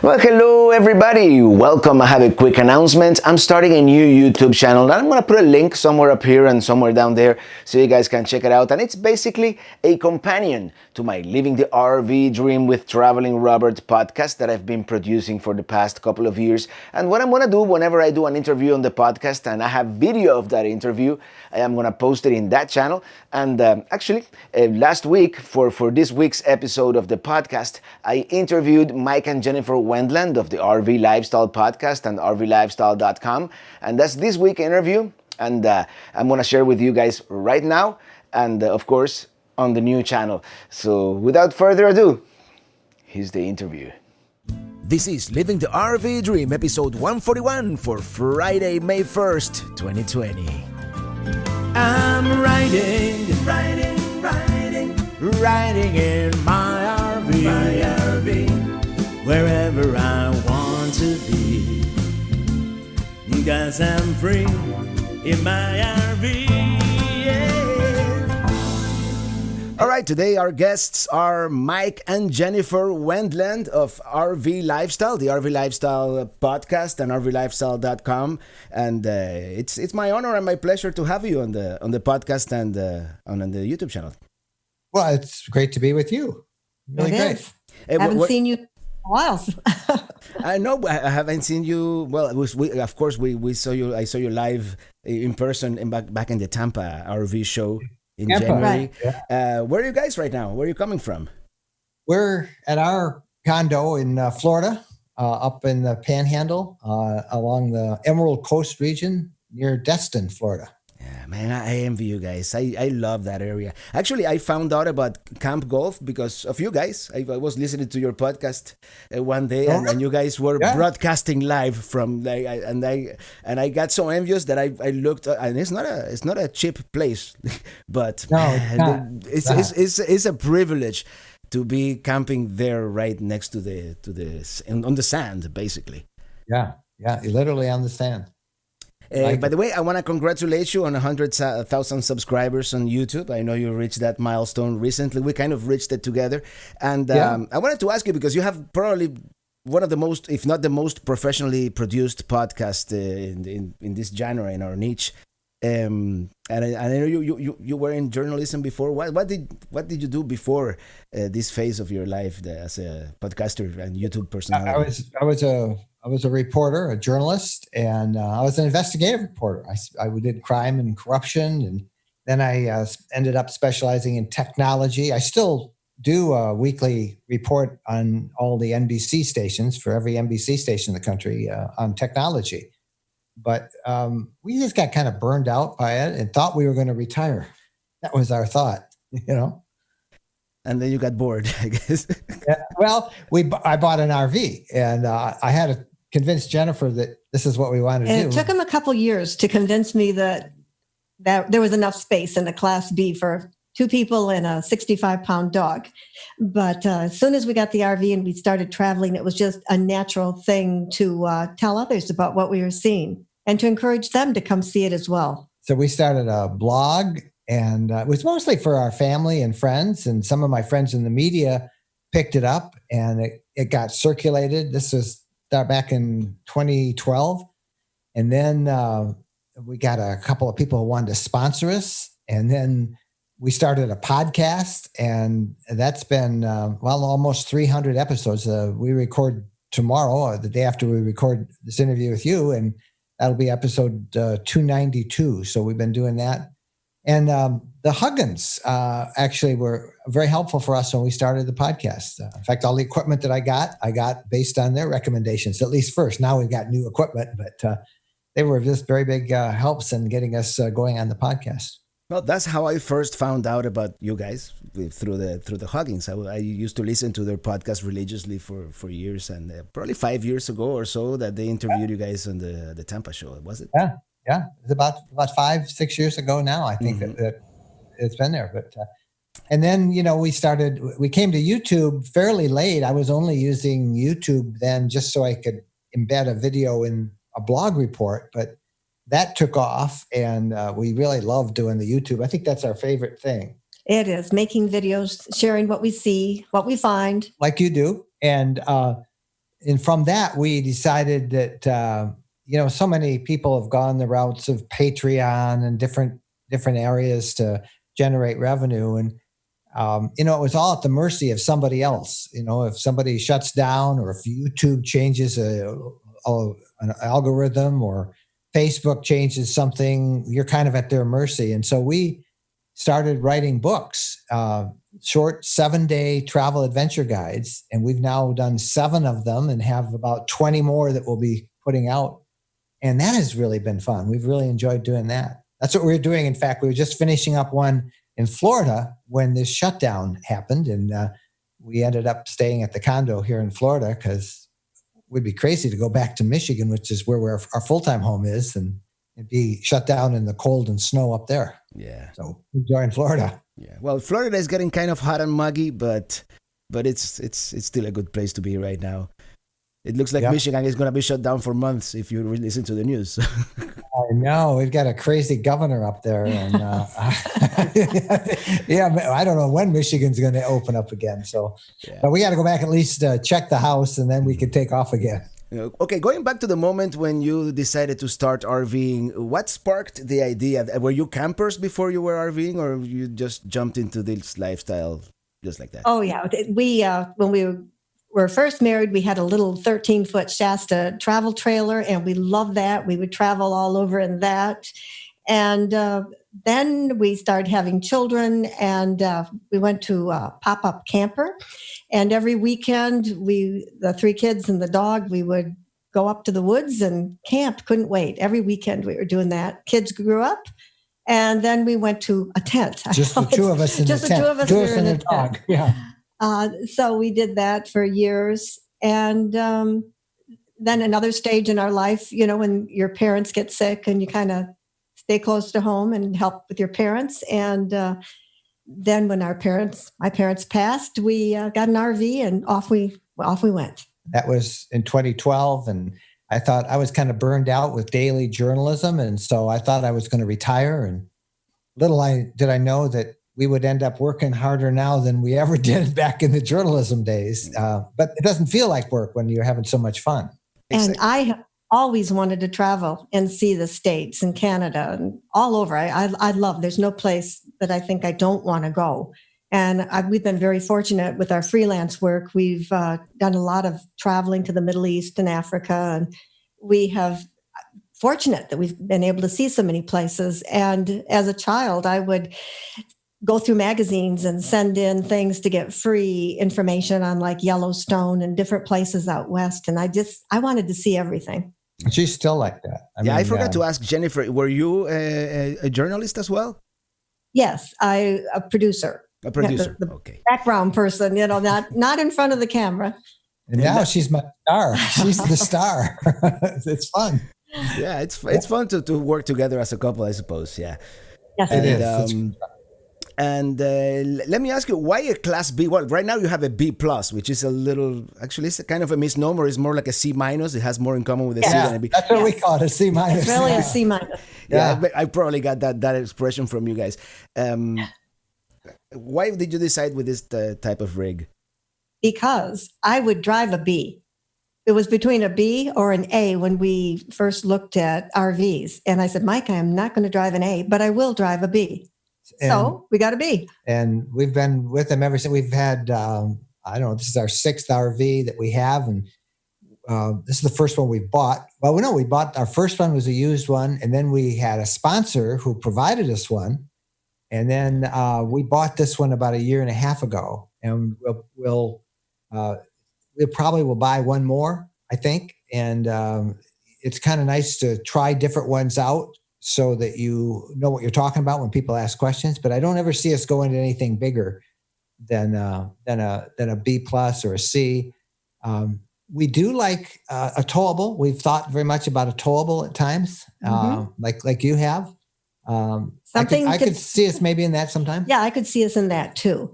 Well, hello everybody. Welcome. I have a quick announcement. I'm starting a new YouTube channel and I'm going to put a link somewhere up here and somewhere down there so you guys can check it out. And it's basically a companion to my Living the RV Dream with Traveling Robert podcast that I've been producing for the past couple of years. And what I'm going to do whenever I do an interview on the podcast and I have video of that interview, I am going to post it in that channel. And last week for this week's episode of the podcast, I interviewed Mike and Jennifer Wendland of the RV Lifestyle podcast and RVlifestyle.com. And that's this week interview. And I'm going to share with you guys right now. And of course, on the new channel. So without further ado, here's the interview. This is Living the RV Dream, episode 141 for Friday, May 1st, 2020. I'm riding in my RV, wherever I want to be, 'cause I'm free in my RV. All right, today our guests are Mike and Jennifer Wendland of RV Lifestyle, the RV Lifestyle podcast and RVlifestyle.com. And it's my honor and my pleasure to have you on the podcast and on the YouTube channel. Well, it's great to be with you. Really great. I haven't seen you in a while. I know I haven't seen you. Well, we saw you. I saw you live in person back in the Tampa RV show. In January. Right. Yeah. Where are you guys right now? Where are you coming from? We're at our condo in Florida, up in the Panhandle, along the Emerald Coast region near Destin, Florida. Yeah, man, I envy you guys. I love that area. Actually, I found out about Camp Golf because of you guys. I was listening to your podcast one day, and you guys were broadcasting live from and I got so envious that I looked, and it's not a cheap place, but it's a privilege to be camping there right next to on the sand, basically. Yeah, literally on the sand. By the way, I want to congratulate you on 100,000 subscribers on YouTube. I know you reached that milestone recently. We kind of reached it together. And I wanted to ask you, because you have probably one of the most, if not the most professionally produced podcast in this genre, in our niche. And I know you were in journalism before. What did you do before this phase of your life as a podcaster and YouTube personality? I was a reporter, a journalist, and I was an investigative reporter. I did crime and corruption, and then I ended up specializing in technology. I still do a weekly report on all the NBC stations, for every NBC station in the country, on technology. But we just got kind of burned out by it and thought we were going to retire. That was our thought, And then you got bored, I guess. Yeah, well, I bought an RV, and I had to convince Jennifer that this is what we wanted to do. It took him a couple years to convince me that there was enough space in the Class B for 2 people and a 65-pound dog. But as soon as we got the RV and we started traveling, it was just a natural thing to tell others about what we were seeing and to encourage them to come see it as well. So we started a blog, and it was mostly for our family and friends. And some of my friends in the media picked it up, and it got circulated. This was back in 2012. And then we got a couple of people who wanted to sponsor us. And then we started a podcast, and that's been, almost 300 episodes. We record tomorrow, the day after we record this interview with you, and that'll be episode 292. So we've been doing that. And the Huggins actually were very helpful for us when we started the podcast. In fact, all the equipment that I got based on their recommendations, at least first. Now we've got new equipment, but they were just very big helps in getting us going on the podcast. Well, that's how I first found out about you guys, through the Huggins. I used to listen to their podcast religiously for years, and probably 5 years ago or so that they interviewed you guys on the Tampa show, was it? Yeah, it's about 5-6 years ago now. I think that it's been there. But and then we came to YouTube fairly late. I was only using YouTube then just so I could embed a video in a blog report, but that took off, and we really love doing the YouTube. I think that's our favorite thing. It is making videos, sharing what we see, what we find. Like you do. And and from that, we decided that, so many people have gone the routes of Patreon and different areas to generate revenue. And, it was all at the mercy of somebody else. If somebody shuts down or if YouTube changes an algorithm or Facebook changes something, you're kind of at their mercy. And so we started writing books, short 7-day travel adventure guides. And we've now done 7 of them and have about 20 more that we'll be putting out. And that has really been fun. We've really enjoyed doing that. That's what we were doing. In fact, we were just finishing up one in Florida when this shutdown happened. And we ended up staying at the condo here in Florida because we'd be crazy to go back to Michigan, which is where our full-time home is, and it'd be shut down in the cold and snow up there. Yeah. So enjoying Florida. Yeah. Well, Florida is getting kind of hot and muggy, but it's still a good place to be right now. It looks like Michigan is going to be shut down for months if you listen to the news. I know. We've got a crazy governor up there. And I don't know when Michigan's going to open up again. So, but we got to go back at least check the house, and then we can take off again. Okay, going back to the moment when you decided to start RVing, what sparked the idea? Were you campers before you were RVing, or you just jumped into this lifestyle just like that? Oh, yeah. We when we were first married, we had a little 13-foot Shasta travel trailer, and we loved that. We would travel all over in that. And then we started having children, and we went to a pop-up camper. And every weekend, the 3 kids and the dog, we would go up to the woods and camp. Couldn't wait. Every weekend we were doing that. Kids grew up. And then we went to a tent. Just the 2 of us in the tent. Just the 2 of us here in a dog. tent. Yeah. So we did that for years. And then another stage in our life, when your parents get sick and you kind of stay close to home and help with your parents. And then when my parents passed, we got an RV and off we went. That was in 2012. And I thought I was kind of burned out with daily journalism. And so I thought I was going to retire. And little did I know that we would end up working harder now than we ever did back in the journalism days. But it doesn't feel like work when you're having so much fun. And I always wanted to travel and see the States and Canada and all over. I love, there's no place that I think I don't want to go. And we've been very fortunate with our freelance work. We've done a lot of traveling to the Middle East and Africa. And we have fortunate that we've been able to see so many places. And as a child, I would go through magazines and send in things to get free information on like Yellowstone and different places out west. And I wanted to see everything. She's still like that. I forgot to ask Jennifer, were you a journalist as well? Yes, a producer. A producer, the okay. Background person, not in front of the camera. And now she's my star. She's the star. It's fun. Yeah, it's fun to work together as a couple, I suppose. Yeah. Yes, it is. And let me ask you, why a class B? Well, right now you have a B plus, which is actually it's a kind of a misnomer. It's more like a C minus. It has more in common with a C than a B. That's what we call it, a C minus. It's really a C minus. Yeah, I probably got that expression from you guys. Why did you decide with this type of rig? Because I would drive a B. It was between a B or an A when we first looked at RVs. And I said, Mike, I am not going to drive an A, but I will drive a B. So we got a B. And we've been with them ever since. We've had, this is our 6th RV that we have. And this is the first one we bought. Well, we bought, our first one was a used one. And then we had a sponsor who provided us one. And then we bought this one about 1.5 years ago. And we'll probably will buy one more, I think. And it's kind of nice to try different ones out, so that you know what you're talking about when people ask questions. But I don't ever see us going to anything bigger than a B plus or a C. We do like a towable. We've thought very much about a towable at times, like you have. I could see us maybe in that sometime. Yeah, I could see us in that too.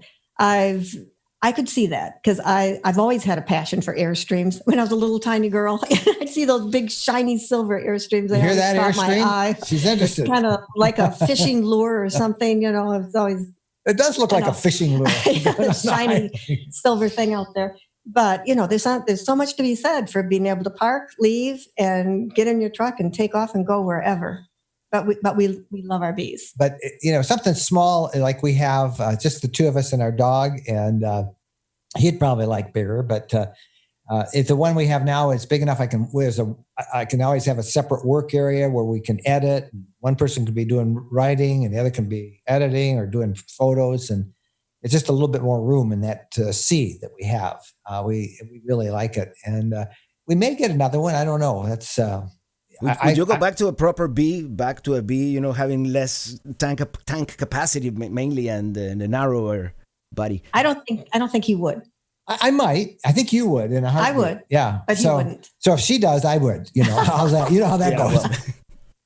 I could see that because I've always had a passion for Airstreams. When I was a little tiny girl, I'd see those big shiny silver Airstreams. You hear that, Airstream? My eye. She's interested. Kind of like a fishing lure or something, It's always. It does look like a fishing lure. The shiny silver thing out there. But there's so much to be said for being able to park, leave, and get in your truck and take off and go wherever. But we love our bees. But something small like we have just the two of us and our dog, and he'd probably like bigger. But if the one we have now is big enough, I can always have a separate work area where we can edit. One person could be doing writing, and the other can be editing or doing photos, and it's just a little bit more room in that C that we have. We really like it, and we may get another one. I don't know. That's. Would you go back to a proper B, having less tank capacity mainly and a narrower body? I don't think he would. I might. I think you would in a heartbeat. I would. Yeah. But he wouldn't. So if she does, I would. How's that? You know how that goes.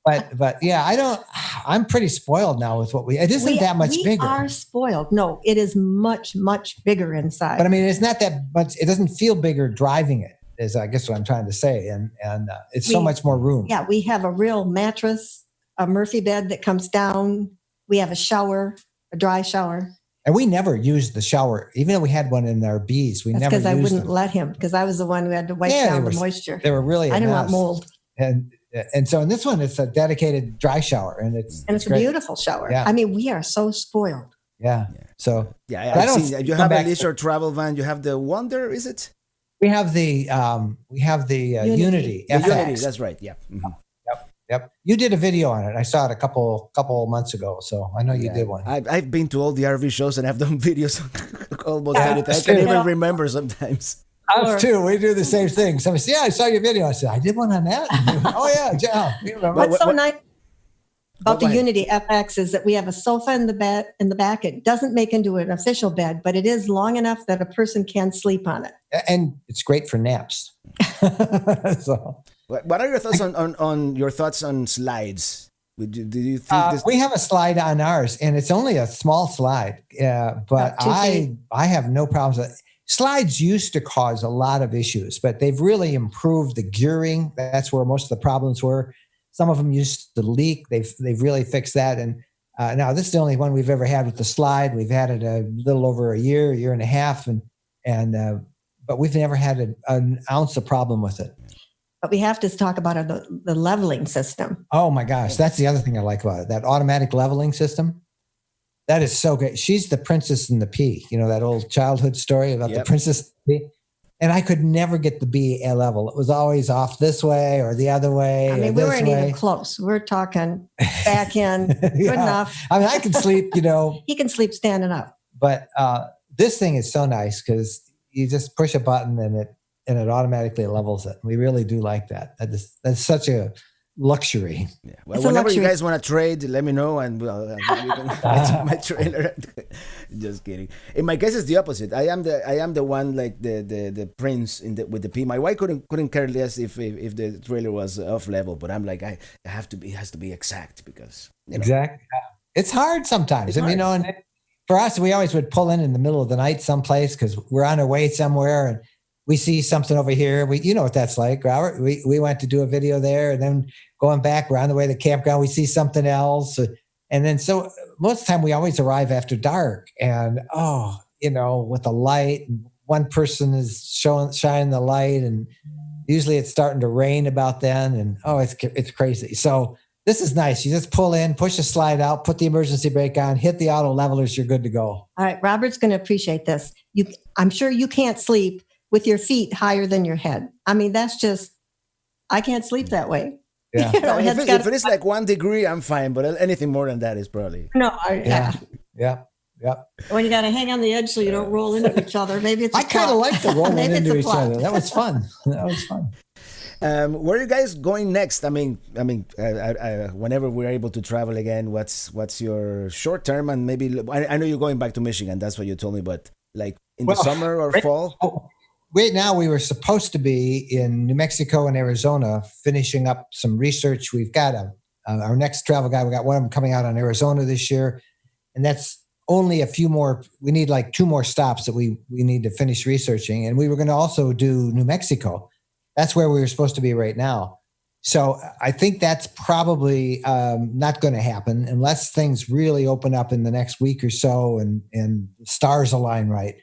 Well. But yeah, I'm pretty spoiled now with what it isn't that much bigger. We are spoiled. No, it is much, much bigger inside. But I mean, it's not that much. It doesn't feel bigger driving it, is I guess what I'm trying to say. And it's so much more room. Yeah, we have a real mattress, a Murphy bed that comes down. We have a shower, a dry shower. And we never used the shower, even though we had one in our bees. That's never because I wouldn't them. let him, because I was the one who had to wipe down the moisture. They were really. I didn't want mold. And so in this one, it's a dedicated dry shower, and it's a beautiful shower. Yeah. I mean, we are so spoiled. Yeah. So I've seen you have a leisure travel van. You have the Wonder, is it? We have the Unity. Unity, that's right. Yeah. Mm-hmm. Yep. You did a video on it. I saw it a couple months ago, so I know you did one. I've been to all the RV shows and I've done videos almost anything. I can't even remember sometimes. Us too. We do the same thing. Somebody says, I saw your video. I said, I did one on that. Oh yeah. What's so nice about the Unity FX is that we have a sofa in the back. It doesn't make into an official bed, but it is long enough that a person can sleep on it. And it's great for naps. So. What are your thoughts on your thoughts on slides? Do you think we have a slide on ours, and it's only a small slide, but I have no problems with it. Slides used to cause a lot of issues, but they've really improved the gearing. That's where most of the problems were. Some of them used to leak. They've really fixed that. And now this is the only one we've ever had with the slide. We've had it a little over a year and a half, but we've never had an ounce of problem with it. But we have to talk about the leveling system. Oh my gosh, that's the other thing I like about it. That automatic leveling system. That is so great. She's the princess and the pea. That old childhood story about the princess and the pea. And I could never get the bee a level. It was always off this way or the other way. I mean, we weren't even close. We're talking back in. Good enough. I mean, I can sleep, He can sleep standing up. But this thing is so nice because you just push a button and it automatically levels it. We really do like that. That's such a luxury. Yeah. Well, whenever you guys want to trade, let me know, and you can get my trailer. Just kidding. In my case, it's the opposite. I am the one like the prince with the P. My wife couldn't care less if the trailer was off level, but I'm like it has to be exact because exactly. It's hard sometimes. And for us, we always would pull in the middle of the night someplace because we're on our way somewhere and we see something over here. You know what that's like, Robert. We went to do a video there, and then going back, we're on the way to the campground. We see something else, and then so most of the time we always arrive after dark, and with the light, and one person is shining the light, and usually it's starting to rain about then, and it's crazy. So this is nice. You just pull in, push the slide out, put the emergency brake on, hit the auto levelers. You're good to go. All right, Robert's going to appreciate this. I'm sure you can't sleep with your feet higher than your head. I mean, that's just, I can't sleep that way. Yeah. If it is like 1 degree, I'm fine. But anything more than that is probably. No. Yeah. When you got to hang on the edge so you don't roll into each other. Maybe it's I kind of like the rolling into each plot. other. That was fun. Where are you guys going next? I mean, whenever we're able to travel again, what's your short term? And maybe, I know you're going back to Michigan. That's what you told me. But like in the summer or fall? Right now, we were supposed to be in New Mexico and Arizona finishing up some research. We've got our next travel guide. We got one of them coming out on Arizona this year. And that's only a few more. We need like 2 more stops that we need to finish researching. And we were going to also do New Mexico. That's where we were supposed to be right now. So I think that's probably not going to happen unless things really open up in the next week or so and stars align right.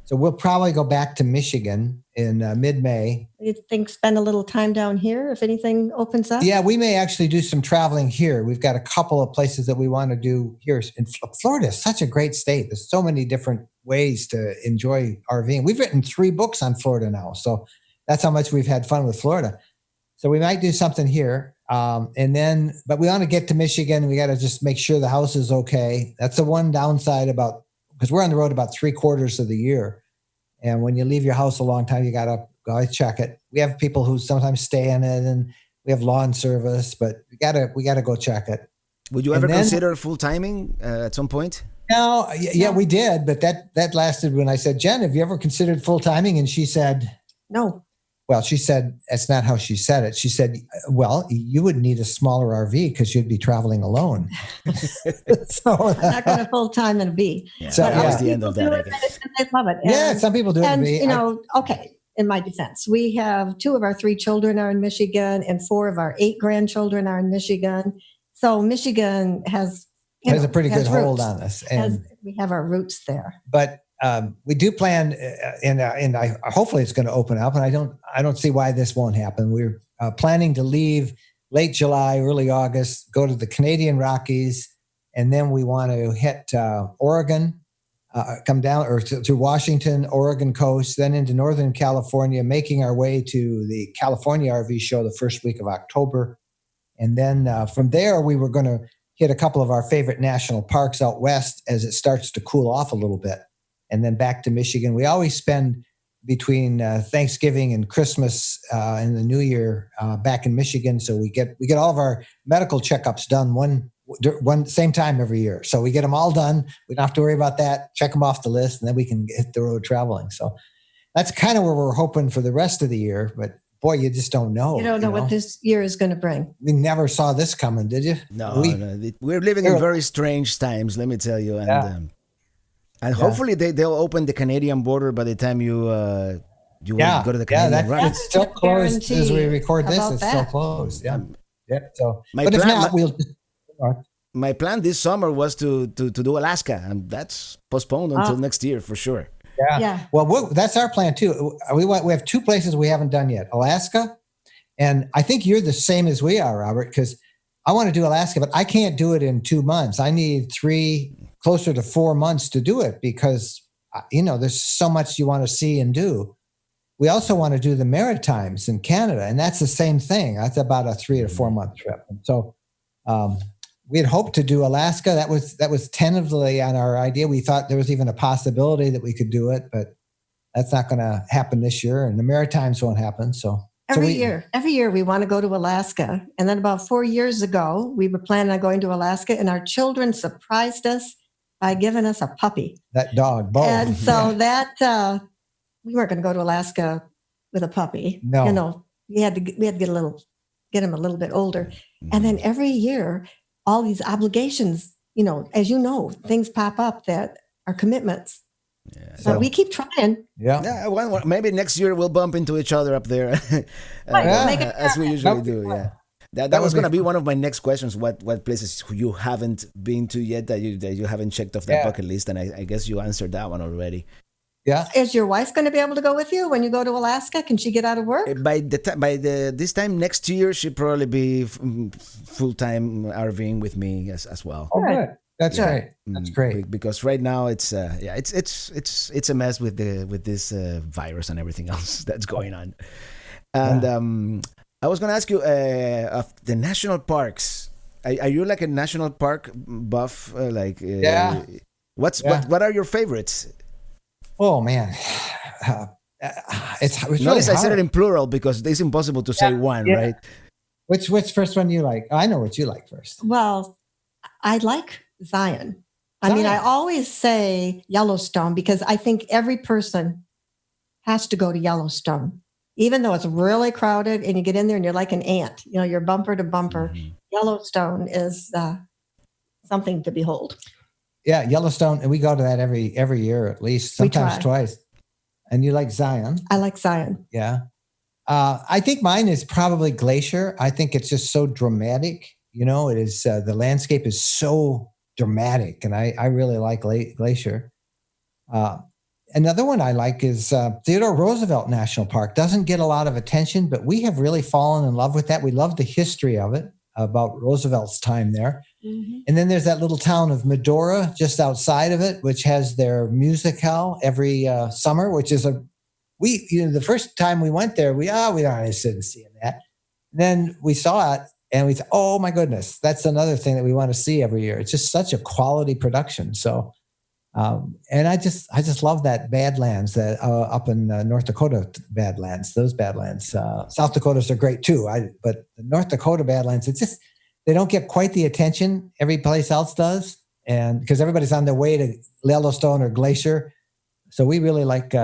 So we'll probably go back to Michigan in mid-May. You think spend a little time down here if anything opens up? Yeah, we may actually do some traveling here. We've got a couple of places that we want to do here. In Florida is such a great state. There's so many different ways to enjoy RVing. We've written 3 books on Florida now. So that's how much we've had fun with Florida. So we might do something here. But we want to get to Michigan. We got to just make sure the house is okay. That's the one downside because we're on the road about 3/4 of the year. And when you leave your house a long time, you got to go check it. We have people who sometimes stay in it, and we have lawn service, but we got to go check it. Would you ever consider full timing at some point? No, yeah, we did, but that lasted when I said, Jen, have you ever considered full timing? And she said, no. Well, she said, that's not how she said it. She said, well, you would need a smaller RV because you'd be traveling alone. So, I'm not going to full time in a B. Yeah. So that was the end of that, I guess. They love it. Yeah, some people do it in a B. Okay, in my defense, we have 2 of our 3 children are in Michigan and 4 of our 8 grandchildren are in Michigan. So Michigan has a pretty good hold on us. And we have our roots there. But we do plan, and hopefully it's going to open up. And I don't see why this won't happen. We're planning to leave late July, early August, go to the Canadian Rockies, and then we want to hit Oregon, come down or to Washington, Oregon coast, then into Northern California, making our way to the California RV show the first week of October, and then from there we were going to hit a couple of our favorite national parks out west as it starts to cool off a little bit. And then back to Michigan. We always spend between Thanksgiving and Christmas and the New Year back in Michigan. So we get all of our medical checkups done one same time every year. So we get them all done. We don't have to worry about that. Check them off the list, and then we can hit the road traveling. So that's kind of where we're hoping for the rest of the year. But boy, you just don't know. You don't know what this year is going to bring. We never saw this coming, did you? No. We're living in very strange times, let me tell you. And and hopefully they'll open the Canadian border by the time you will go to the Canadian Rockies. It's still closed as we record this. It's still closed. Yeah. So, my plan this summer was to do Alaska, and that's postponed until next year for sure. Yeah. Well, that's our plan too. We have 2 places we haven't done yet: Alaska, and I think you're the same as we are, Robert, because I want to do Alaska, but I can't do it in 2 months. I need 3, closer to 4 months to do it because there's so much you want to see and do. We also want to do the Maritimes in Canada, and that's the same thing. That's about a 3 to 4 month trip. And so we had hoped to do Alaska. That was tentatively on our idea. We thought there was even a possibility that we could do it, but that's not going to happen this year, and the Maritimes won't happen. So every year we want to go to Alaska. And then about 4 years ago, we were planning on going to Alaska, and our children surprised us by giving us a puppy. That dog, Bo. And so we weren't going to go to Alaska with a puppy. No. We had to get him a little bit older. And then every year, all these obligations, as you know, things pop up that are commitments. Yeah. So we keep trying. Yeah. Well, maybe next year we'll bump into each other up there, as we usually do. Yeah. That was going to be one of my next questions. What places you haven't been to yet that you haven't checked off that bucket list? And I guess you answered that one already. Yeah. Is your wife going to be able to go with you when you go to Alaska? Can she get out of work? This time next year, she'll probably be full-time RVing with me as well. Oh, good. That's great. That's great. Because right now it's a mess with this virus and everything else that's going on. And I was going to ask you of the national parks. Are you like a national park buff? What are your favorites? Oh man, it's really Notice hard. I said it in plural because it's impossible to say one, right? Which first one you like? I know what you like first. Well, I like Zion. I mean, I always say Yellowstone because I think every person has to go to Yellowstone, even though it's really crowded and you get in there and you're like an ant. You're bumper to bumper. Mm-hmm. Yellowstone is something to behold. Yeah, Yellowstone, and we go to that every year at least, sometimes twice. And you like Zion? I like Zion. Yeah. I think mine is probably Glacier. I think it's just so dramatic. It is the landscape is so dramatic, and I really like Glacier. another one I like is Theodore Roosevelt National Park. Doesn't get a lot of attention, but we have really fallen in love with that. We love the history of it, about Roosevelt's time there. Mm-hmm. And then there's that little town of Medora just outside of it, which has their music hall every summer, which is the first time we went there, we don't interested in seeing that. And then we saw it and we thought, oh my goodness, that's another thing that we want to see every year. It's just such a quality production. So, and I just love that Badlands that up in North Dakota Badlands. Those Badlands, South Dakotas are great too. But the North Dakota Badlands, it's just they don't get quite the attention every place else does, and because everybody's on their way to Yellowstone or Glacier, so we really like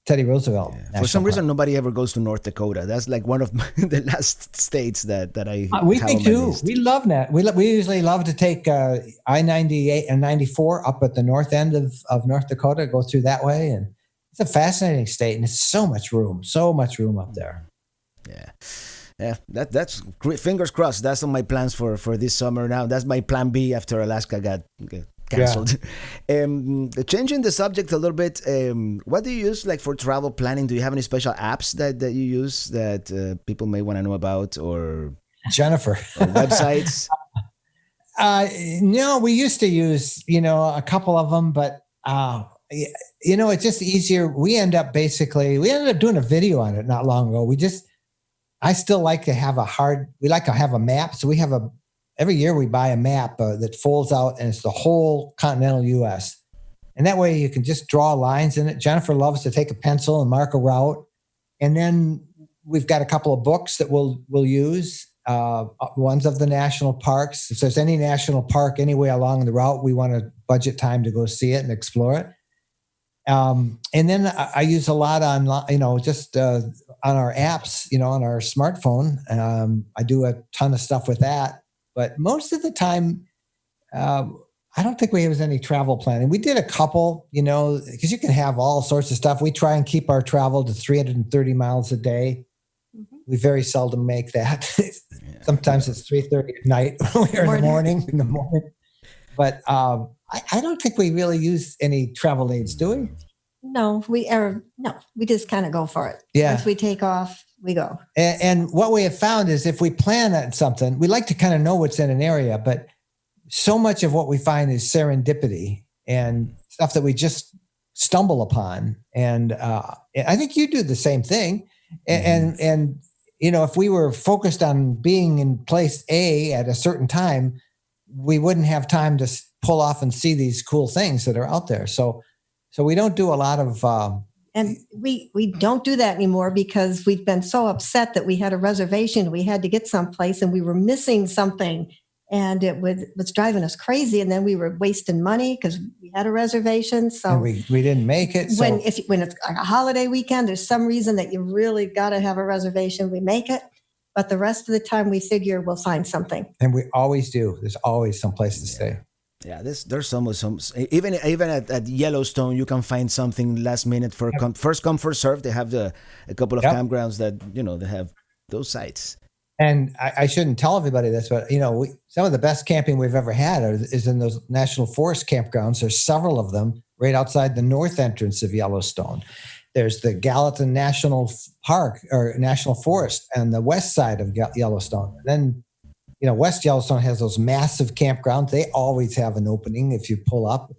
Teddy Roosevelt. Yeah. For some reason, nobody ever goes to North Dakota. That's like one of the last states that I. We think too. We love that. We usually love to take I-98 and 94 up at the north end of North Dakota, go through that way, and it's a fascinating state, and it's so much room up there. Yeah, that's great. Fingers crossed. That's on my plans for this summer. Now that's my plan B after Alaska got canceled. Yeah. Changing the subject a little bit, what do you use like for travel planning? Do you have any special apps that you use that people may want to know about, or Jennifer or websites? No, we used to use a couple of them, but it's just easier. We ended up doing a video on it not long ago. I still like to have we like to have a map. So every year we buy a map that folds out, and it's the whole continental U.S. And that way you can just draw lines in it. Jennifer loves to take a pencil and mark a route. And then we've got a couple of books that we'll use, ones of the national parks. If there's any national park anywhere along the route, we want to budget time to go see it and explore it. And then I use a lot on, just on our apps, on our smartphone. I do a ton of stuff with that. But most of the time, I don't think we have any travel planning. We did a couple, because you can have all sorts of stuff. We try and keep our travel to 330 miles a day. Mm-hmm. We very seldom make that. Sometimes it's 3:30 at night or in the morning. But I don't think we really use any travel aids, do we? No, we just kind of go for it. Yeah. Once we take off, we go. And what we have found is if we plan on something, we like to kind of know what's in an area, but so much of what we find is serendipity and stuff that we just stumble upon. And I think you do the same thing. And if we were focused on being in place A at a certain time, we wouldn't have time to pull off and see these cool things that are out there. So we don't do a lot of... and we don't do that anymore because we've been so upset that we had a reservation. We had to get someplace and we were missing something. And it was driving us crazy. And then we were wasting money because we had a reservation. So and we didn't make it. So. When it's a holiday weekend, there's some reason that you really got to have a reservation. We make it. But the rest of the time we figure we'll find something. And we always do. There's always some place to stay. Yeah, there's almost some even at Yellowstone you can find something last minute for first come first serve. They have a couple of campgrounds that they have those sites. And I shouldn't tell everybody this, but some of the best camping we've ever had is in those national forest campgrounds. There's several of them right outside the north entrance of Yellowstone. There's the Gallatin National Park or National Forest on the west side of Yellowstone. And then West Yellowstone has those massive campgrounds. They always have an opening if you pull up.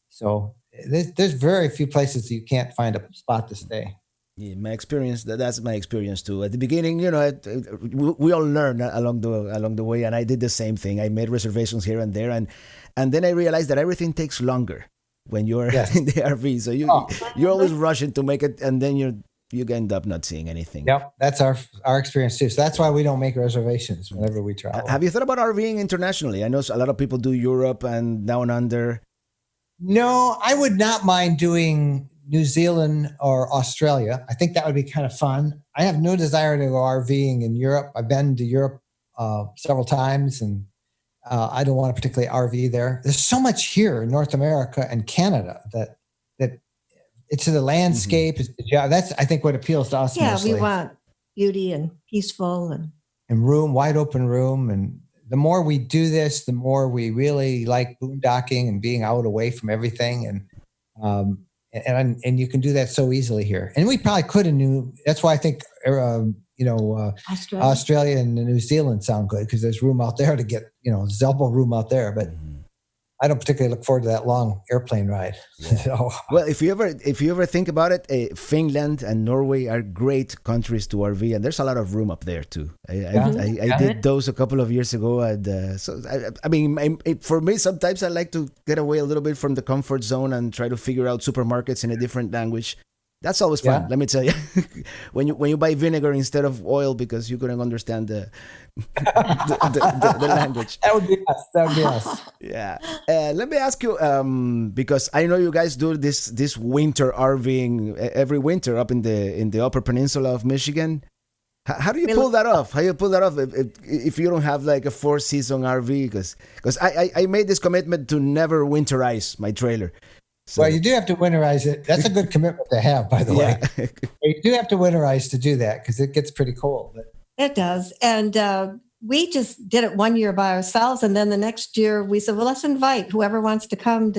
So there's very few places you can't find a spot to stay. Yeah, my experience. That's my experience too. At the beginning, we all learn along the way, and I did the same thing. I made reservations here and there, and then I realized that everything takes longer when you're in the RV. So you're always rushing to make it, and then you end up not seeing anything. Yep, that's our experience too. So that's why we don't make reservations whenever we travel. Have you thought about RVing internationally? I know a lot of people do Europe and down under. No, I would not mind doing New Zealand or Australia. I think that would be kind of fun. I have no desire to go RVing in Europe. I've been to Europe several times, and I don't want to particularly RV there. There's so much here in North America and Canada that it's the landscape. Mm-hmm. That's I think what appeals to us. Yeah, mostly. We want beauty and peaceful and room, wide open room. And the more we do this, the more we really like boondocking and being out away from everything. And and you can do that so easily here. And we probably could have knew. That's why I think Australia and New Zealand sound good, because there's room out there to get, there's elbow room out there. But I don't particularly look forward to that long airplane ride. Yeah. So, well, if you ever think about it, Finland and Norway are great countries to RV, and there's a lot of room up there too. I did those a couple of years ago, and for me, sometimes I like to get away a little bit from the comfort zone and try to figure out supermarkets in a different language. That's always fun. Let me tell you, when you buy vinegar instead of oil because you couldn't understand the language. That would be us. Yeah. Let me ask you, because I know you guys do this winter RVing every winter up in the Upper Peninsula of Michigan. How do you pull that off? How do you pull that off if you don't have like a 4-season RV? Because I made this commitment to never winterize my trailer. So, well, you do have to winterize it. That's a good commitment to have, by the way. You do have to winterize to do that, because it gets pretty cold. It does. And we just did it one year by ourselves. And then the next year we said, well, let's invite whoever wants to come.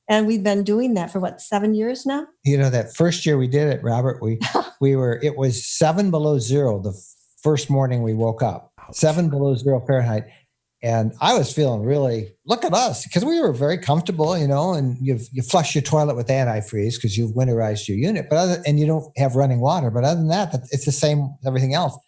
And we've been doing that for 7 years now? That first year we did it, Robert, it was 7 below zero the first morning we woke up. 7 below zero Fahrenheit. And I was feeling really, look at us, because we were very comfortable, and you flush your toilet with antifreeze because you've winterized your unit, and you don't have running water. But other than that, it's the same as everything else.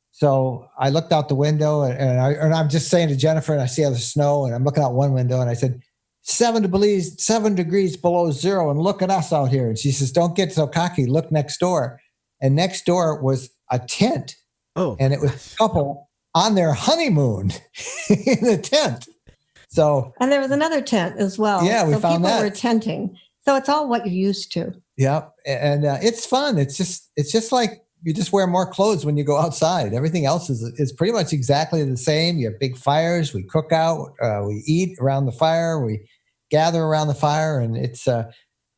So I looked out the window, and I'm just saying to Jennifer, and I see all the snow, and I'm looking out one window, and I said, 7 degrees below zero, and look at us out here. And she says, don't get so cocky. Look next door. And next door was a tent. Oh, and it was a couple on their honeymoon in the tent. And there was another tent as well. Yeah, we found that. People were tenting. So it's all what you're used to. Yeah, and it's fun. It's just like you just wear more clothes when you go outside. Everything else is pretty much exactly the same. You have big fires. We cook out. We eat around the fire. We gather around the fire, and it's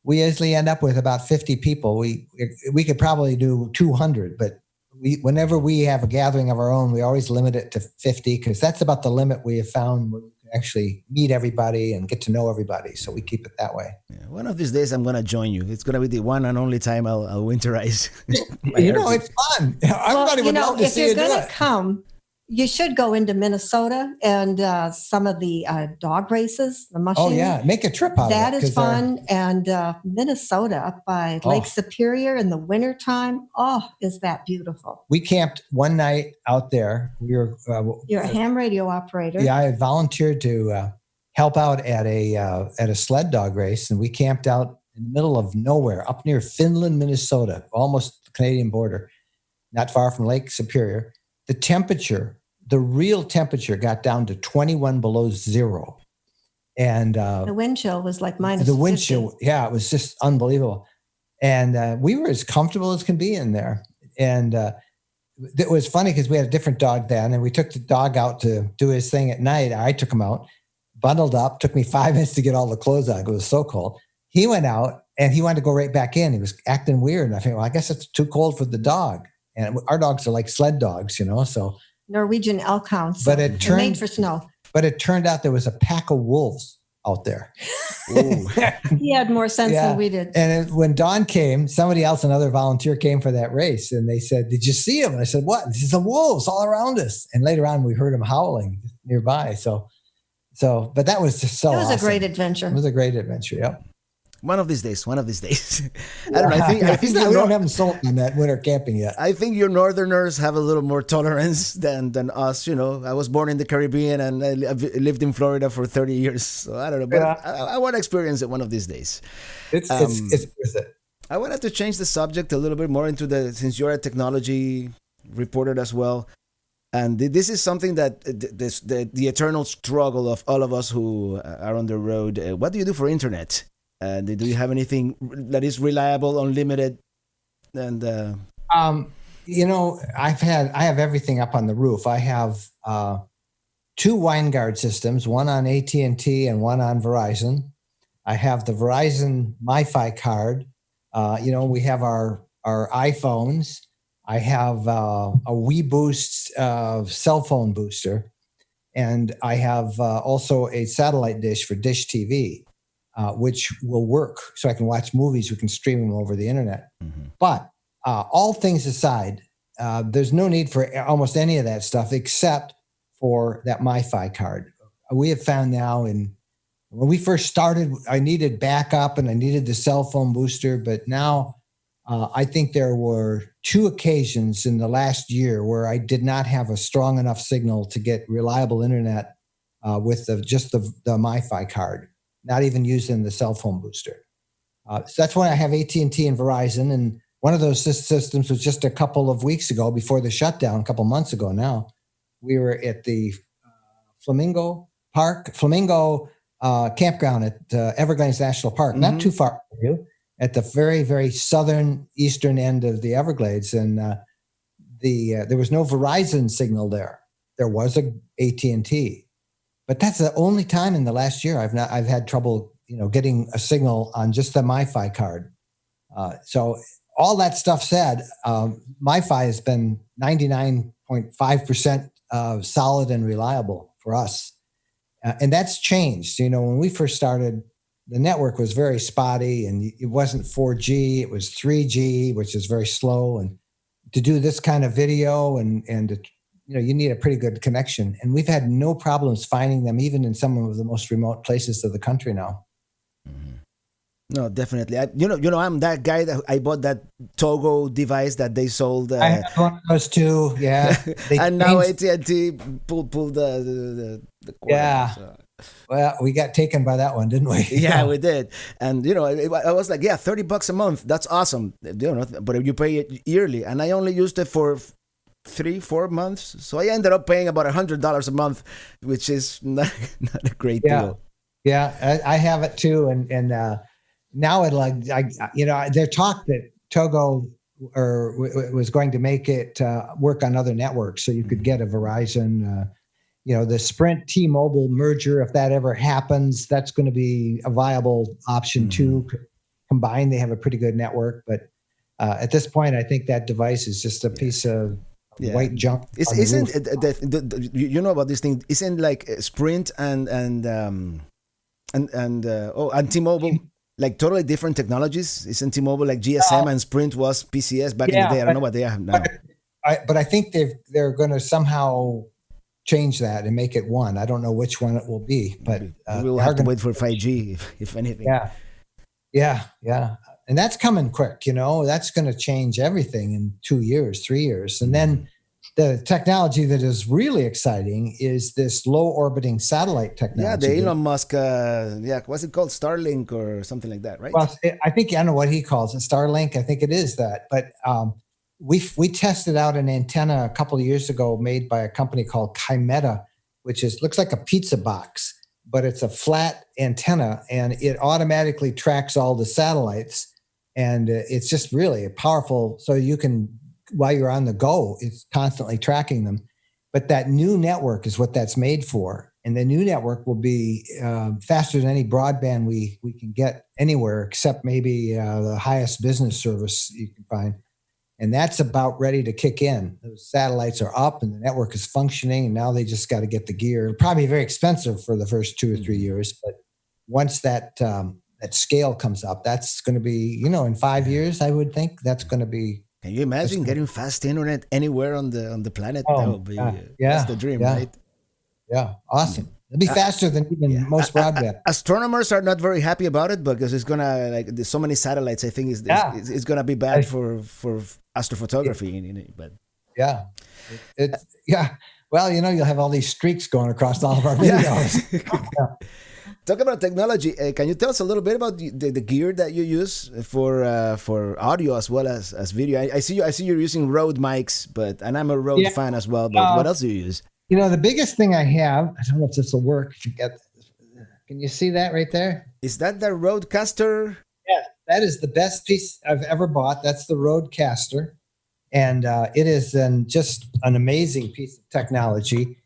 we usually end up with about 50 people. We could probably do 200, but whenever we have a gathering of our own, we always limit it to 50, because that's about the limit we have found where we can actually meet everybody and get to know everybody. So we keep it that way. Yeah, one of these days, I'm going to join you. It's going to be the one and only time I'll winterize. It's fun. Everybody would love to see you do it. If you're going to come, you should go into Minnesota and some of the dog races, the mushing. Oh, yeah. Make a trip out of it. That is fun. And Minnesota up by Lake Superior in the wintertime. Oh, is that beautiful. We camped one night out there. You're a ham radio operator. Yeah, I had volunteered to help out at a sled dog race. And we camped out in the middle of nowhere, up near Finland, Minnesota, almost the Canadian border, not far from Lake Superior. The real temperature got down to 21 below zero. And the wind chill was like minus the wind 50. chill. Yeah, it was just unbelievable. And we were as comfortable as can be in there. And it was funny because we had a different dog then, and we took the dog out to do his thing at night. I took him out, bundled up, took me 5 minutes to get all the clothes on. It was so cold. He went out and he wanted to go right back in. He was acting weird. And I think, well, I guess it's too cold for the dog. And our dogs are like sled dogs, so. Norwegian elk hounds. But they're made for snow. But it turned out there was a pack of wolves out there. He had more sense than we did. And when dawn came, another volunteer came for that race. And they said, did you see him? And I said, what? This is the wolves all around us. And later on, we heard them howling nearby. But that was just so awesome. It was a great adventure. It was a great adventure, yep. One of these days. I don't know. I think we don't have them sold on that winter camping yet. I think your Northerners have a little more tolerance than us. I was born in the Caribbean and I've lived in Florida for 30 years. So I don't know, but I want to experience it one of these days. It's worth it. I wanted to change the subject a little bit more since you're a technology reporter as well. And this is something that the eternal struggle of all of us who are on the road. What do you do for internet? Do you have anything that is reliable, unlimited? And I have everything up on the roof. I have 2 WineGuard systems, one on AT&T and one on Verizon. I have the Verizon MiFi card. We have our iPhones. I have a WeBoost cell phone booster, and I have also a satellite dish for Dish TV. which will work. So I can watch movies. We can stream them over the internet. Mm-hmm. But all things aside, there's no need for almost any of that stuff except for that MiFi card. We have found now, when we first started, I needed backup and I needed the cell phone booster, but now I think there were 2 occasions in the last year where I did not have a strong enough signal to get reliable internet with just the MiFi card, not even using the cell phone booster. So that's why I have AT&T and Verizon, and one of those systems was just a couple of weeks ago before the shutdown, a couple months ago now. We were at the Flamingo campground at Everglades National Park, not too far from you, at the very, very southern eastern end of the Everglades. And there was no Verizon signal there. There was a AT&T. But that's the only time in the last year I've had trouble, getting a signal on just the MiFi card. So all that stuff said, MiFi has been 99.5% solid and reliable for us. And that's changed. When we first started, the network was very spotty and it wasn't 4G, it was 3G, which is very slow. And to do this kind of video and you need a pretty good connection. And we've had no problems finding them, even in some of the most remote places of the country now. Mm-hmm. No, definitely. I'm that guy that I bought that Togo device that they sold. I had one of those too. Yeah, and now AT&T pulled the cord. Yeah. So. Well, we got taken by that one, didn't we? Yeah, we did. And I was like, yeah, $30 a month. That's awesome. But you pay it yearly, and I only used it for 3-4 months. So I ended up paying about $100 a month, which is not a great deal. Yeah, I have it too, and now there's talk that Togo was going to make it work on other networks, so you could get a Verizon. The Sprint T-Mobile merger, if that ever happens, that's going to be a viable option too. Combined, they have a pretty good network, but at this point, I think that device is just a piece of white junk. Isn't you know about this thing? Isn't like Sprint and T-Mobile like totally different technologies? Isn't T-Mobile like GSM and Sprint was PCS back in the day? I don't know what they have now. But I think they're going to somehow change that and make it one. I don't know which one it will be, but we'll have to wait for 5G, if anything. Yeah. And that's coming quick. That's going to change everything in 2 years, 3 years, and then the technology that is really exciting is this low orbiting satellite technology. Yeah, the Elon Musk, what's it called? Starlink or something like that, right? Well, I don't know what he calls it. Starlink, I think it is that. But we tested out an antenna a couple of years ago made by a company called Kymeta, which looks like a pizza box, but it's a flat antenna and it automatically tracks all the satellites. And it's just really powerful. So you can, while you're on the go, it's constantly tracking them. But that new network is what that's made for. And the new network will be faster than any broadband we can get anywhere, except maybe the highest business service you can find. And that's about ready to kick in. Those satellites are up and the network is functioning. And now they just got to get the gear. It'll probably be very expensive for the first 2 or 3 years. But once that scale comes up, that's going to be, in 5 years, I would think that's going to be. Can you imagine getting fast internet anywhere on the planet? That would be that's the dream, right? Yeah, awesome. It'll be faster than even most broadband. Astronomers are not very happy about it because it's gonna there's so many satellites. I think it's gonna be bad for astrophotography. But well, you'll have all these streaks going across all of our videos. Talk about technology. Can you tell us a little bit about the gear that you use for audio as well as video? I see you're using Rode mics, and I'm a Rode fan as well. But what else do you use? The biggest thing I have, I don't know if this will work. Can you see that right there? Is that the Rodecaster? Yeah, that is the best piece I've ever bought. That's the Rodecaster. And it is just an amazing piece of technology.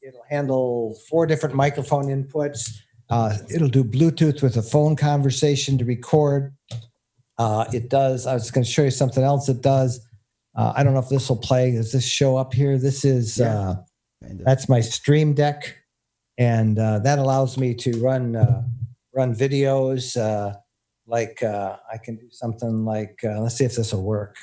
It'll handle 4 different microphone inputs. It'll do Bluetooth with a phone conversation to record. It does. I was going to show you something else it does. I don't know if this will play. Does this show up here? This is that's my Stream Deck, and that allows me to run run videos. I can do something like, let's see if this will work.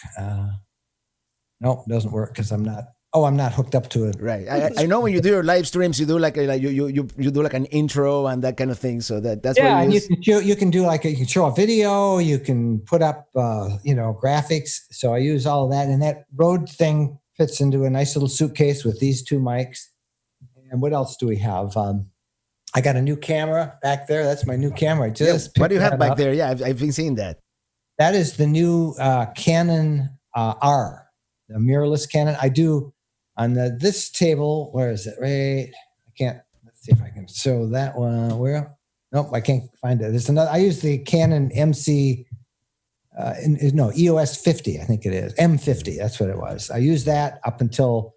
Nope, it doesn't work because I'm not hooked up to it. Right. I know when you do your live streams, you do like you do like an intro and that kind of thing. So that's what And it is. you can do you can show a video, you can put up graphics. So I use all of that, and that Rode thing fits into a nice little suitcase with these two mics. And what else do we have? I got a new camera back there. That's my new camera. What do you have back up. there? Yeah, I've been seeing that. That is the new Canon R, the mirrorless Canon. I do on this table. Where is it? Right. I can't. Let's see if I can show that one. Where? Nope, I can't find it. There's another. I use the Canon MC. EOS 50. I think it is M50. That's what it was. I used that up until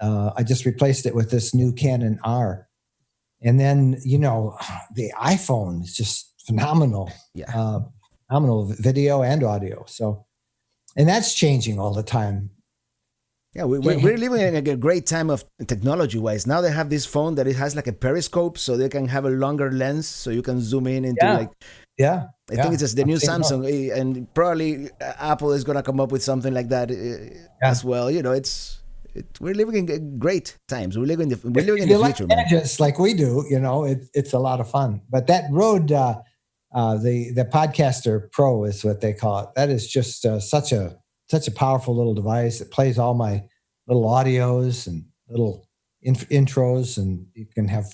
I just replaced it with this new Canon R. And then the iPhone is just phenomenal. Yeah. Phenomenal video and audio. So, and that's changing all the time. Yeah, we're living in a great time of technology-wise. Now they have this phone that it has like a periscope, so they can have a longer lens, so you can zoom in into I think it's just the new Samsung, and probably Apple is gonna come up with something like that as well. We're living in great times. We're living in the future, man. Just like we do, it's a lot of fun. But that Rode, the Podcaster Pro is what they call it. That is just such a powerful little device. It plays all my little audios and little intros, and it can have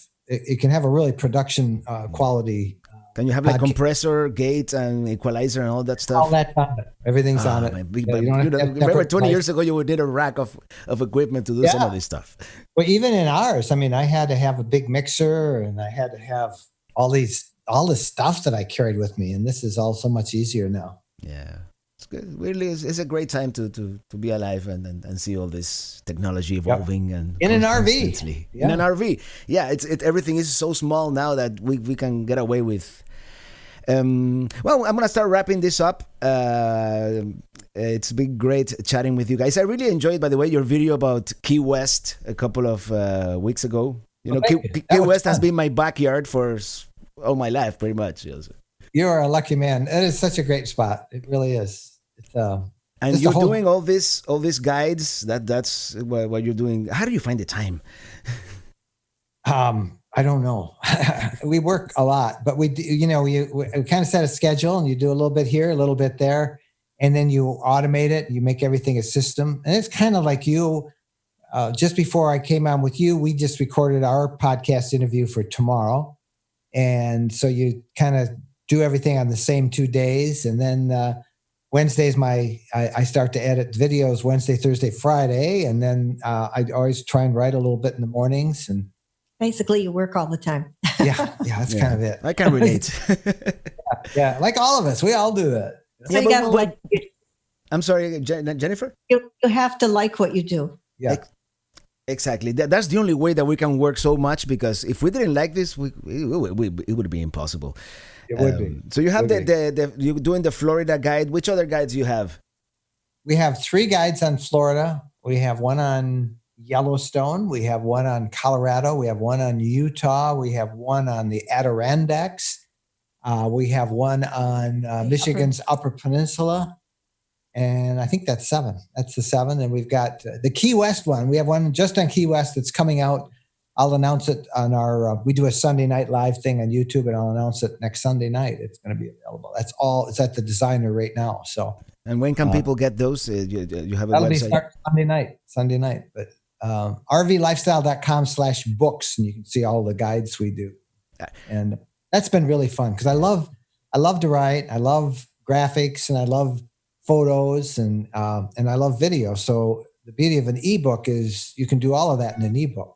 a really production quality. Can you have like compressor, gate, and equalizer, and all that stuff? All that's on it. Everything's on it. Remember 20 years ago, you did a rack of equipment to do some of this stuff. Well, even in ours, I mean, I had to have a big mixer, and I had to have all this stuff that I carried with me, and this is all so much easier now. Yeah. It's good. Really, it's a great time to be alive and see all this technology evolving and in an RV. In an RV, yeah. Everything is so small now that we can get away with. Well, I'm gonna start wrapping this up. It's been great chatting with you guys. I really enjoyed, by the way, your video about Key West a couple of weeks ago. Key West has been my backyard for all my life, pretty much. You are a lucky man. It is such a great spot. It really is. And you're doing all these guides. That's what you're doing. How do you find the time? I don't know. We work a lot, but we kind of set a schedule, and you do a little bit here, a little bit there, and then you automate it. You make everything a system, and it's kind of like you. Just before I came on with you, we just recorded our podcast interview for tomorrow, and so you kind of do everything on the same 2 days, and then Wednesdays I start to edit videos Wednesday, Thursday, Friday, and then I always try and write a little bit in the mornings. And basically, you work all the time. That's kind of it. I can relate. yeah, like all of us, we all do that. So you gotta like. I'm sorry, Jennifer. You have to like what you do. Yeah. Exactly. That's the only way that we can work so much, because if we didn't like this, it would be impossible. It would be. So you have you're doing the Florida guide. Which other guides do you have? We have 3 guides on Florida. We have one on Yellowstone. We have one on Colorado. We have one on Utah. We have one on the Adirondacks. We have one on Michigan's Upper Peninsula. And I think that's 7. That's the 7. And we've got the Key West one. We have one just on Key West that's coming out. I'll announce it on our, we do a Sunday night live thing on YouTube, and I'll announce it next Sunday night. It's going to be available. That's all. It's at the Designer right now. So. And when can people get those? You have a that'll website? Be start Sunday night. But rvlifestyle.com/books, and you can see all the guides we do. And that's been really fun, because I love to write. I love graphics, and I love photos, and I love video. So the beauty of an ebook is you can do all of that in an ebook.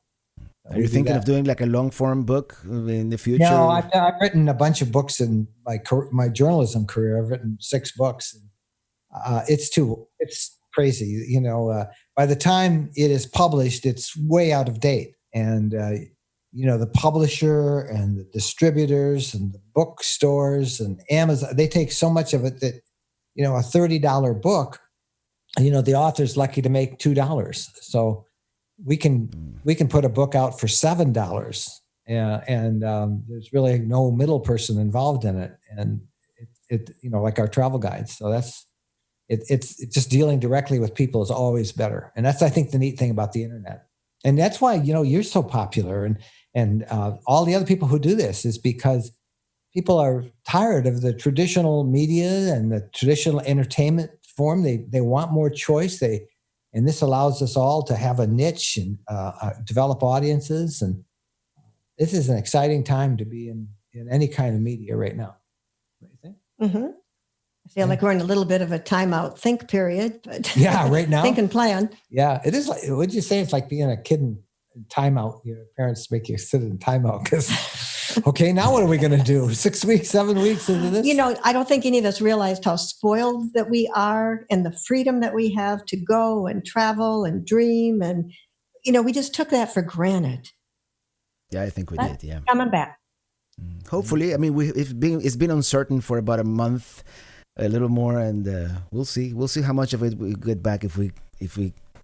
Are you thinking of doing like a long form book in the future? No, I've written a bunch of books in my journalism career. I've written 6 books. It's crazy. By the time it is published, it's way out of date. And, the publisher and the distributors and the bookstores and Amazon, they take so much of it that, a $30 book, the author's lucky to make $2. So we can put a book out for $7 Yeah, and there's really no middle person involved in it, and like our travel guides. So it's just dealing directly with people is always better, and that's I think the neat thing about the internet, and that's why you're so popular, and all the other people who do this is because people are tired of the traditional media and the traditional entertainment form. They want more choice. And this allows us all to have a niche and develop audiences. And this is an exciting time to be in any kind of media right now. What do you think? Mm-hmm. I feel like we're in a little bit of a timeout think period, but yeah, right now. think and plan. Yeah, it is. Like, would you say it's like being a kid in timeout? Parents make you sit in timeout because, okay, now what are we going to do? 6 weeks, 7 weeks into this? I don't think any of us realized how spoiled that we are and the freedom that we have to go and travel and dream. And, we just took that for granted. Yeah, I think we did. Yeah. Coming back. Hopefully. I mean, it's been uncertain for about a month, a little more, and we'll see. We'll see how much of it we get back if we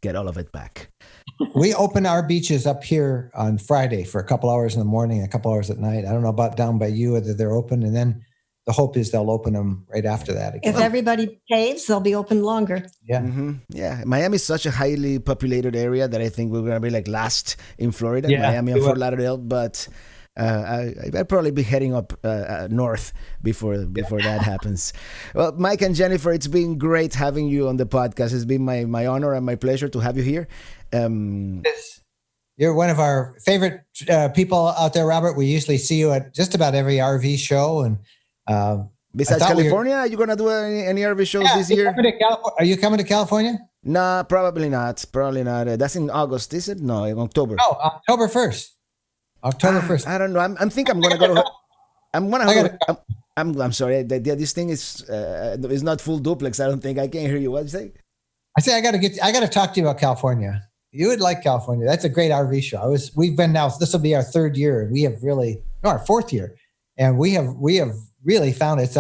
get all of it back. We open our beaches up here on Friday for a couple hours in the morning, a couple hours at night. I don't know about down by you whether they're open, and then the hope is they'll open them right after that again. If everybody behaves, they'll be open longer. Yeah. Mm-hmm. Yeah. Miami is such a highly populated area that I think we're going to be like last in Florida, Yeah, Miami and Fort Lauderdale. But I'd probably be heading up north before that happens. Well, Mike and Jennifer, it's been great having you on the podcast. It's been my honor and my pleasure to have you here. You're one of our favorite people out there, Robert. We usually see you at just about every RV show. And besides California, are you going to do any RV shows this year? Are you coming to California? Nah, probably not. Probably not. That's in August, is it? No, in October. No, October 1st. October 1st. I don't know. I think I'm gonna go to. I'm sorry. This thing is not full duplex. I don't think I can't hear you. What you say? I say I got to talk to you about California. You would like California. That's a great RV show. We've been now. This will be our third year, and we have our fourth year, and we have really found it's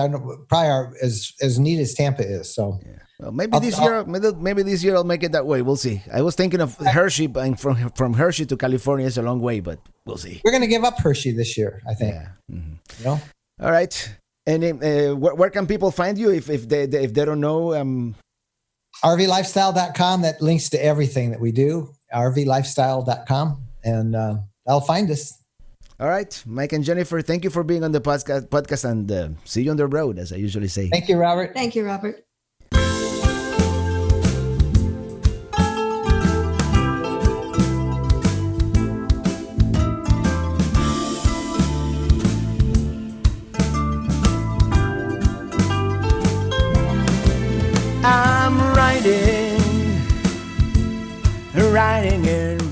probably as neat as Tampa is. So. Yeah. Well, maybe this year I'll make it that way. We'll see. I was thinking of Hershey, and from Hershey to California is a long way, but we'll see. We're going to give up Hershey this year, I think. Yeah. Mm-hmm. All right. And where can people find you if they don't know? RVlifestyle.com. That links to everything that we do. RVlifestyle.com, and that'll find us. All right, Mike and Jennifer, thank you for being on the podcast, and see you on the road, as I usually say. Thank you, Robert. Thank you, Robert. I'm riding in